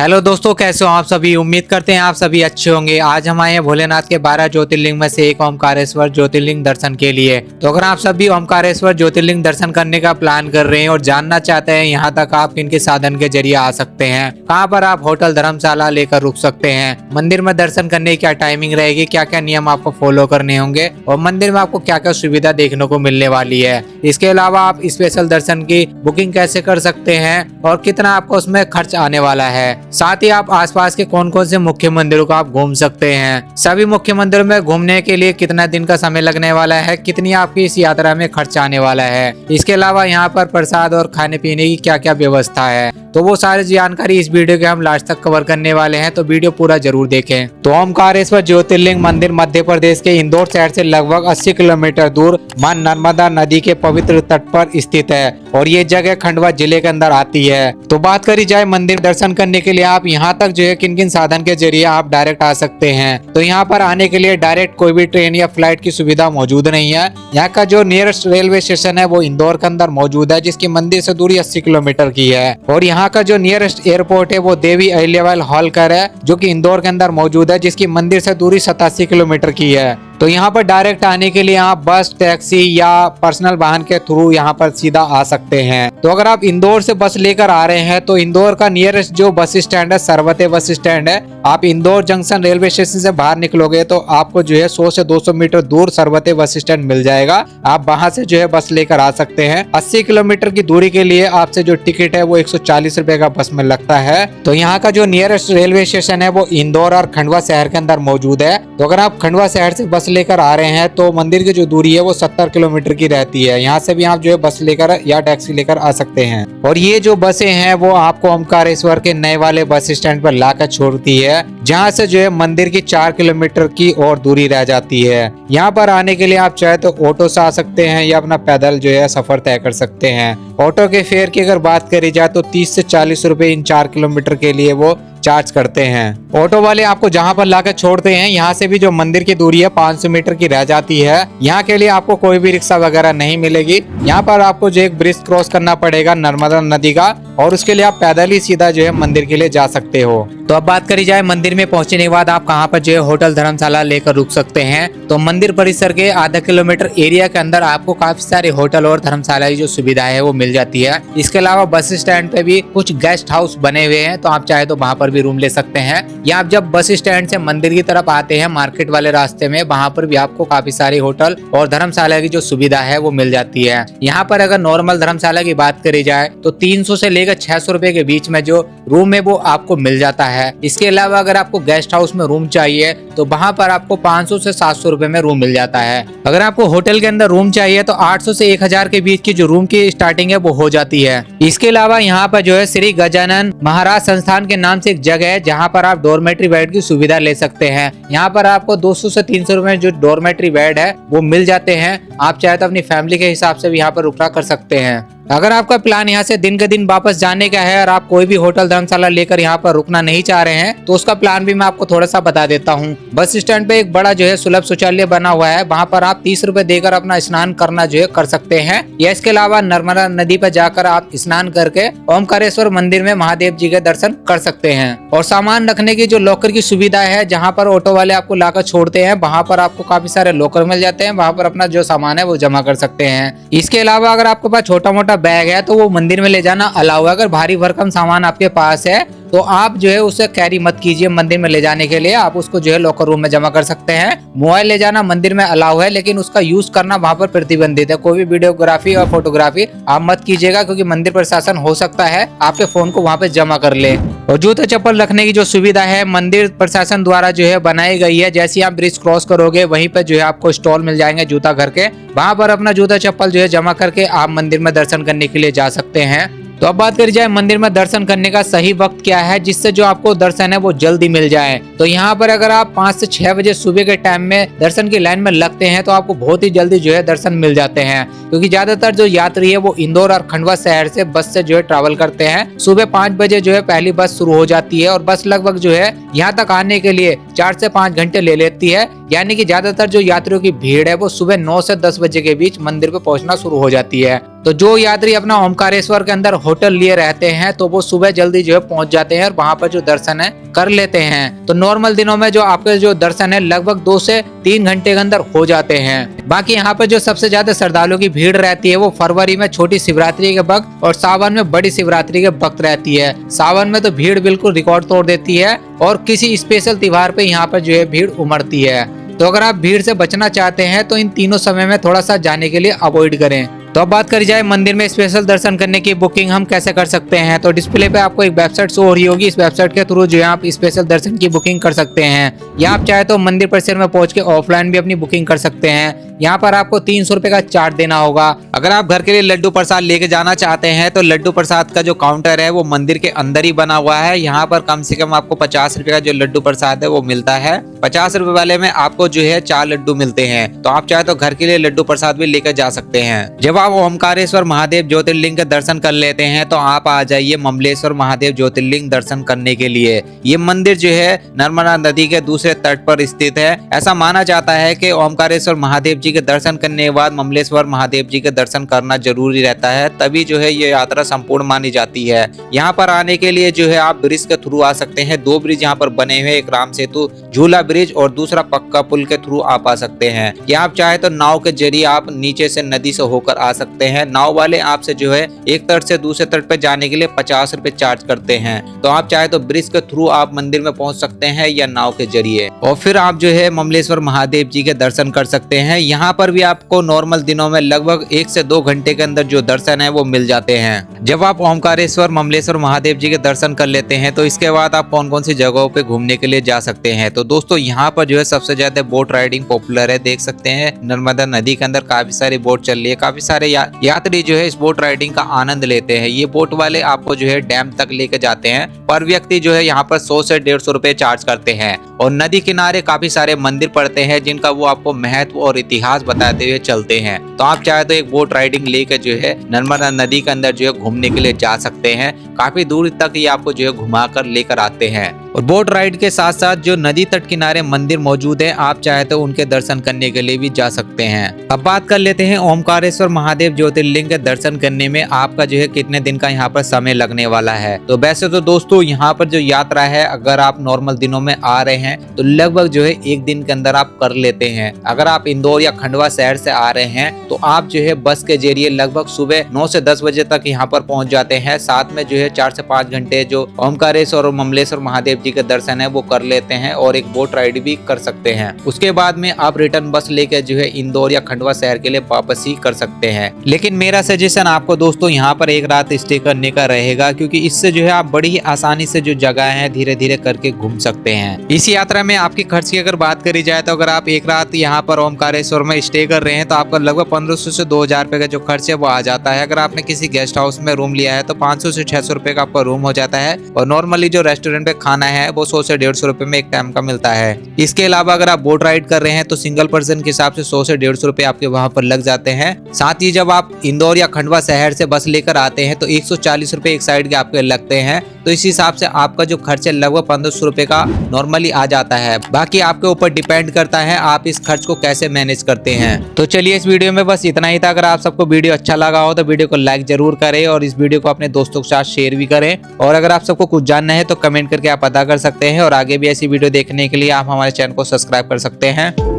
Hello दोस्तों, कैसे हो आप सभी। उम्मीद करते हैं आप सभी अच्छे होंगे। आज हम आए हैं भोलेनाथ के 12 ज्योतिर्लिंग में से एक ओमकारेश्वर ज्योतिर्लिंग दर्शन के लिए। तो अगर आप सभी ओमकारेश्वर ज्योतिर्लिंग दर्शन करने का प्लान कर रहे हैं और जानना चाहते हैं यहाँ तक आप किन के साधन के जरिए आ सकते हैं, कहाँ पर आप होटल धर्मशाला लेकर रुक सकते हैं, मंदिर में दर्शन करने की क्या टाइमिंग रहेगी, क्या क्या नियम आपको फॉलो करने होंगे और मंदिर में आपको क्या क्या सुविधा देखने को मिलने वाली है, इसके अलावा आप स्पेशल दर्शन की बुकिंग कैसे कर सकते हैं और कितना आपको उसमें खर्च आने वाला है, साथ ही आप आसपास के कौन कौन से मुख्य मंदिरों को आप घूम सकते हैं, सभी मुख्य मंदिरों में घूमने के लिए कितना दिन का समय लगने वाला है, कितनी आपकी इस यात्रा में खर्च आने वाला है, इसके अलावा यहाँ पर प्रसाद और खाने पीने की क्या क्या व्यवस्था है, तो वो सारी जानकारी इस वीडियो के हम लास्ट तक कवर करने वाले हैं। तो वीडियो पूरा जरूर देखें। तो ओमकारेश्वर ज्योतिर्लिंग मंदिर मध्य प्रदेश के इंदौर शहर से लगभग 80 किलोमीटर दूर मां नर्मदा नदी के पवित्र तट पर स्थित है और ये जगह खंडवा जिले के अंदर आती है। तो बात करी जाए मंदिर दर्शन करने के लिए आप यहाँ तक जो है किन किन साधन के जरिए आप डायरेक्ट आ सकते हैं, तो यहाँ पर आने के लिए डायरेक्ट कोई भी ट्रेन या फ्लाइट की सुविधा मौजूद नहीं है। यहाँ का जो नियरेस्ट रेलवे स्टेशन है वो इंदौर के अंदर मौजूद है, जिसकी मंदिर से दूरी 80 किलोमीटर की है। और यहाँ का जो नियरेस्ट एयरपोर्ट है वो देवी अहिल्याबाई होलकर है, जो कि इंदौर के अंदर मौजूद है, जिसकी मंदिर से दूरी 87 किलोमीटर की है। तो यहाँ पर डायरेक्ट आने के लिए आप बस, टैक्सी या पर्सनल वाहन के थ्रू यहाँ पर सीधा आ सकते हैं। तो अगर आप इंदौर से बस लेकर आ रहे हैं तो इंदौर का नियरेस्ट जो बस स्टैंड है सरवते बस स्टैंड है। आप इंदौर जंक्शन रेलवे स्टेशन से बाहर निकलोगे तो आपको जो है 100 से 200 मीटर दूर सरवते बस स्टैंड मिल जाएगा। आप वहां से जो है बस लेकर आ सकते हैं। 80 किलोमीटर की दूरी के लिए आपसे जो टिकट है वो 140 रुपए का बस में लगता है। तो यहाँ का जो नियरेस्ट रेलवे स्टेशन है वो इंदौर और खंडवा शहर के अंदर मौजूद है। तो अगर आप खंडवा शहर से बस लेकर आ रहे हैं तो मंदिर की जो दूरी है वो 70 किलोमीटर की रहती है। यहाँ से भी आप जो है बस लेकर या टैक्सी लेकर आ सकते हैं। और ये जो बसें हैं वो आपको ओमकारेश्वर के नए वाले बस स्टैंड पर लाकर छोड़ती है, जहाँ से जो है मंदिर की 4 किलोमीटर की और दूरी रह जाती है। यहाँ पर आने के लिए आप चाहे तो ऑटो से आ सकते हैं या अपना पैदल जो है सफर तय कर सकते हैं। ऑटो के फेयर की अगर बात करी जाए तो 30 से 40 रुपए इन 4 किलोमीटर के लिए वो चार्ज करते हैं। ऑटो वाले आपको जहां पर लाकर छोड़ते हैं यहाँ से भी जो मंदिर की दूरी है 500 मीटर की रह जाती है। यहाँ के लिए आपको कोई भी रिक्शा वगैरह नहीं मिलेगी। यहाँ पर आपको जो एक ब्रिज क्रॉस करना पड़ेगा नर्मदा नदी का, और उसके लिए आप पैदल ही सीधा जो है मंदिर के लिए जा सकते हो। तो अब बात करी जाए मंदिर में पहुंचने के बाद आप कहाँ पर जो है होटल धर्मशाला लेकर रुक सकते हैं। तो मंदिर परिसर के आधा किलोमीटर एरिया के अंदर आपको काफी सारे होटल और धर्मशाला की जो सुविधा है वो मिल जाती है। इसके अलावा बस स्टैंड पे भी कुछ गेस्ट हाउस बने हुए हैं, तो आप चाहे तो वहाँ पर भी रूम ले सकते हैं। या आप जब बस स्टैंड से मंदिर की तरफ आते हैं मार्केट वाले रास्ते में, वहाँ पर भी आपको काफी सारे होटल और धर्मशाला की जो सुविधा है वो मिल जाती है। यहाँ पर अगर नॉर्मल धर्मशाला की बात करी जाए तो 300 से लेकर 600 रुपए के बीच में जो रूम है वो आपको मिल जाता है। इसके अलावा अगर आपको गेस्ट हाउस में रूम चाहिए तो वहाँ पर आपको 500 से 700 रुपए में रूम मिल जाता है। अगर आपको होटल के अंदर रूम चाहिए तो 800 से 1000 के बीच की जो रूम की स्टार्टिंग है वो हो जाती है। इसके अलावा यहाँ पर जो है श्री गजानन महाराज संस्थान के नाम से एक जगह है जहाँ पर आप डॉर्मेट्री बेड की सुविधा ले सकते हैं। यहाँ पर आपको 200 से 300 रुपए जो डॉर्मेट्री बेड है वो मिल जाते हैं। आप चाहे तो अपनी फैमिली के हिसाब से भी यहाँ पर रुकना कर सकते हैं। अगर आपका प्लान यहाँ से दिन के दिन वापस जाने का है और आप कोई भी होटल धर्मशाला लेकर यहाँ पर रुकना नहीं चाह रहे हैं तो उसका प्लान भी मैं आपको थोड़ा सा बता देता हूँ। बस स्टैंड पे एक बड़ा जो है सुलभ शौचालय बना हुआ है, वहाँ पर आप 30 रुपए देकर अपना स्नान करना जो है कर सकते हैं। या इसके अलावा नर्मदा नदी पर जाकर आप स्नान करके ओमकारेश्वर मंदिर में महादेव जी के दर्शन कर सकते हैं। और सामान रखने की जो लॉकर की सुविधा है, जहाँ पर ऑटो वाले आपको लाकर छोड़ते हैं वहाँ पर आपको काफी सारे लॉकर मिल जाते हैं, वहाँ पर अपना जो सामान है वो जमा कर सकते हैं। इसके अलावा अगर आपके पास छोटा मोटा बैग है तो वो मंदिर में ले जाना अलाउ है। अगर भारी भरकम सामान आपके पास है तो आप जो है उसे कैरी मत कीजिए मंदिर में ले जाने के लिए, आप उसको जो है लॉकर रूम में जमा कर सकते हैं। मोबाइल ले जाना मंदिर में अलाउ है, लेकिन उसका यूज करना वहाँ पर प्रतिबंधित है। कोई भी वीडियोग्राफी और फोटोग्राफी आप मत कीजिएगा, क्योंकि मंदिर प्रशासन हो सकता है आपके फोन को वहाँ पे जमा कर ले। और जूते चप्पल रखने की जो सुविधा है मंदिर प्रशासन द्वारा जो है बनाई गई है। जैसे आप ब्रिज क्रॉस करोगे वहीं पर जो है आपको स्टॉल मिल जाएंगे जूता घर के, वहाँ पर अपना जूता चप्पल जो है जमा करके आप मंदिर में दर्शन करने के लिए जा सकते हैं। तो अब बात करी जाए मंदिर में दर्शन करने का सही वक्त क्या है जिससे जो आपको दर्शन है वो जल्दी मिल जाए। तो यहाँ पर अगर आप 5 से 6 बजे सुबह के टाइम में दर्शन की लाइन में लगते हैं तो आपको बहुत ही जल्दी जो है दर्शन मिल जाते हैं, क्योंकि ज्यादातर जो यात्री है वो इंदौर और खंडवा शहर से बस से जो है ट्रैवल करते हैं। सुबह 5 बजे जो है पहली बस शुरू हो जाती है और बस लगभग जो है यहाँ तक आने के लिए 4 से 5 घंटे ले लेती है। यानी कि ज्यादातर जो यात्रियों की भीड़ है वो सुबह 9 से 10 बजे के बीच मंदिर पे पहुंचना शुरू हो जाती है। तो जो यात्री अपना ओमकारेश्वर के अंदर होटल लिए रहते हैं तो वो सुबह जल्दी जो है पहुंच जाते हैं और वहां पर जो दर्शन है कर लेते हैं। तो नॉर्मल दिनों में जो आपके जो दर्शन है लगभग 2 से 3 घंटे के अंदर हो जाते हैं। बाकी यहाँ पर जो सबसे ज्यादा श्रद्धालुओं की भीड़ रहती है वो फरवरी में छोटी शिवरात्रि के वक्त और सावन में बड़ी शिवरात्रि के वक्त रहती है। सावन में तो भीड़ बिल्कुल रिकॉर्ड तोड़ देती है और किसी स्पेशल त्योहार पे यहाँ पर जो है भीड़ उमड़ती है। तो अगर आप भीड़ से बचना चाहते हैं तो इन तीनों समय में थोड़ा सा जाने के लिए अवॉइड करें। तो अब बात करी जाए मंदिर में स्पेशल दर्शन करने की बुकिंग हम कैसे कर सकते हैं। तो डिस्प्ले पे आपको एक वेबसाइट शो हो रही होगी, इस वेबसाइट के थ्रू जो है आप स्पेशल दर्शन की बुकिंग कर सकते हैं। या आप चाहे तो मंदिर परिसर में पहुंच के ऑफलाइन भी अपनी बुकिंग कर सकते हैं। यहाँ पर आपको 300 रुपए का चार्ज देना होगा। अगर आप घर के लिए लड्डू प्रसाद लेके जाना चाहते हैं तो लड्डू प्रसाद का जो काउंटर है वो मंदिर के अंदर ही बना हुआ है। यहाँ पर कम से कम आपको 50 रुपए का जो लड्डू प्रसाद है वो मिलता है। 50 रुपए वाले में आपको जो है 4 लड्डू मिलते हैं। तो आप चाहे तो घर के लिए लड्डू प्रसाद भी लेकर जा सकते हैं। जब आप ओमकारेश्वर महादेव ज्योतिर्लिंग के दर्शन कर लेते हैं तो आप आ जाइए ममलेश्वर महादेव ज्योतिर्लिंग दर्शन करने के लिए। ये मंदिर जो है नर्मदा नदी के दूसरे तट पर स्थित है। ऐसा माना जाता है कि ओमकारेश्वर महादेव जी के दर्शन करने के बाद ममलेश्वर महादेव जी के दर्शन करना जरूरी रहता है, तभी जो है ये यात्रा संपूर्ण मानी जाती है। यहाँ पर आने के लिए जो है आप ब्रिज के थ्रू आ सकते हैं। 2 ब्रिज यहाँ पर बने हुए, एक राम सेतु झूला ब्रिज और दूसरा पक्का पुल के थ्रू आप आ सकते हैं। या आप चाहे तो नाव के जरिए आप नीचे से नदी से होकर आ सकते हैं। नाव वाले आपसे जो है एक तट से दूसरे तट पे जाने के लिए 50 रुपए चार्ज करते हैं। तो आप चाहे तो ब्रिज के थ्रू आप मंदिर में पहुंच सकते हैं या नाव के जरिए, और फिर आप जो है ममलेश्वर महादेव जी के दर्शन कर सकते हैं। यहाँ पर भी आपको नॉर्मल दिनों में लगभग 1 से 2 घंटे के अंदर जो दर्शन है वो मिल जाते हैं। जब आप ओमकारेश्वर ममलेश्वर महादेव जी के दर्शन कर लेते हैं तो इसके बाद आप कौन कौन सी जगहों पे घूमने के लिए जा सकते हैं। तो दोस्तों यहाँ पर जो है सबसे ज्यादा बोट राइडिंग पॉपुलर है। देख सकते हैं नर्मदा नदी के अंदर काफी सारी बोट चल रही है। काफी सारे यात्री जो है इस बोट राइडिंग का आनंद लेते हैं। ये बोट वाले आपको जो है डैम तक लेके जाते हैं। पर व्यक्ति जो है यहाँ पर 100 से 150 रुपए चार्ज करते हैं। और नदी किनारे काफी सारे मंदिर पड़ते हैं जिनका वो आपको महत्व और इतिहास बताते हुए चलते हैं। तो आप चाहे तो एक बोट राइडिंग लेकर जो है नर्मदा नदी के अंदर जो है घूमने के लिए जा सकते हैं। काफी दूर तक ये आपको जो है घुमा कर लेकर आते हैं। और बोट राइड के साथ साथ जो नदी तट किनारे मंदिर मौजूद है, आप चाहे तो उनके दर्शन करने के लिए भी जा सकते हैं। अब बात कर लेते हैं ओमकारेश्वर महादेव ज्योतिर्लिंग के दर्शन करने में आपका जो है कितने दिन का यहाँ पर समय लगने वाला है। तो वैसे तो दोस्तों यहाँ पर जो यात्रा है, अगर आप नॉर्मल दिनों में आ रहे हैं तो लगभग जो है 1 दिन के अंदर आप कर लेते हैं। अगर आप इंदौर या खंडवा शहर से आ रहे हैं तो आप जो है बस के जरिए लगभग सुबह 9 से 10 बजे तक यहाँ पर पहुंच जाते हैं। साथ में जो है 4 से 5 घंटे जो ओमकारेश्वर और ममलेश्वर महादेव जी के दर्शन है वो कर लेते हैं और एक बोट राइड भी कर सकते हैं। उसके बाद में आप रिटर्न बस लेकर जो है इंदौर या खंडवा शहर के लिए वापस ही कर सकते हैं। लेकिन मेरा सजेशन आपको दोस्तों यहाँ पर एक रात स्टे करने का रहेगा, क्योंकि इससे जो है आप बड़ी ही आसानी से जो जगह है धीरे धीरे करके घूम सकते हैं। इस यात्रा में आपकी खर्च की अगर बात करी जाए तो अगर आप एक रात यहाँ पर ओमकारेश्वर में स्टे कर रहे हैं तो आपका लगभग 1500 से 2000 रुपए का जो खर्च है वो आ जाता है। अगर आपने किसी गेस्ट हाउस में रूम लिया है तो 500 से 600 रुपए का आपका रूम हो जाता है। और नॉर्मली जो रेस्टोरेंट पे खाना है वो 100 से 150 रुपए में एक टाइम का मिलता है। इसके अलावा अगर आप बोट राइड कर रहे हैं तो सिंगल पर्सन के हिसाब से 100 से 150 रुपए आपके वहां पर लग जाते हैं। साथ ही जब आप इंदौर या खंडवा शहर से बस लेकर आते हैं तो 140 रुपए एक साइड के आपके लगते हैं। तो इस हिसाब से आपका जो खर्च है लगभग 1500 रुपए का नॉर्मली आ जाता है। बाकी आपके ऊपर डिपेंड करता है आप इस खर्च को कैसे मैनेज करते हैं। तो चलिए इस वीडियो में बस इतना ही था। अगर आप सबको वीडियो अच्छा लगा हो तो वीडियो को लाइक जरूर करें और इस वीडियो को अपने दोस्तों के साथ शेयर भी करें। और अगर आप सबको कुछ जानना है तो कमेंट करके आप पता कर सकते हैं। और आगे भी ऐसी वीडियो देखने के लिए आप हमारे चैनल को सब्सक्राइब कर सकते हैं।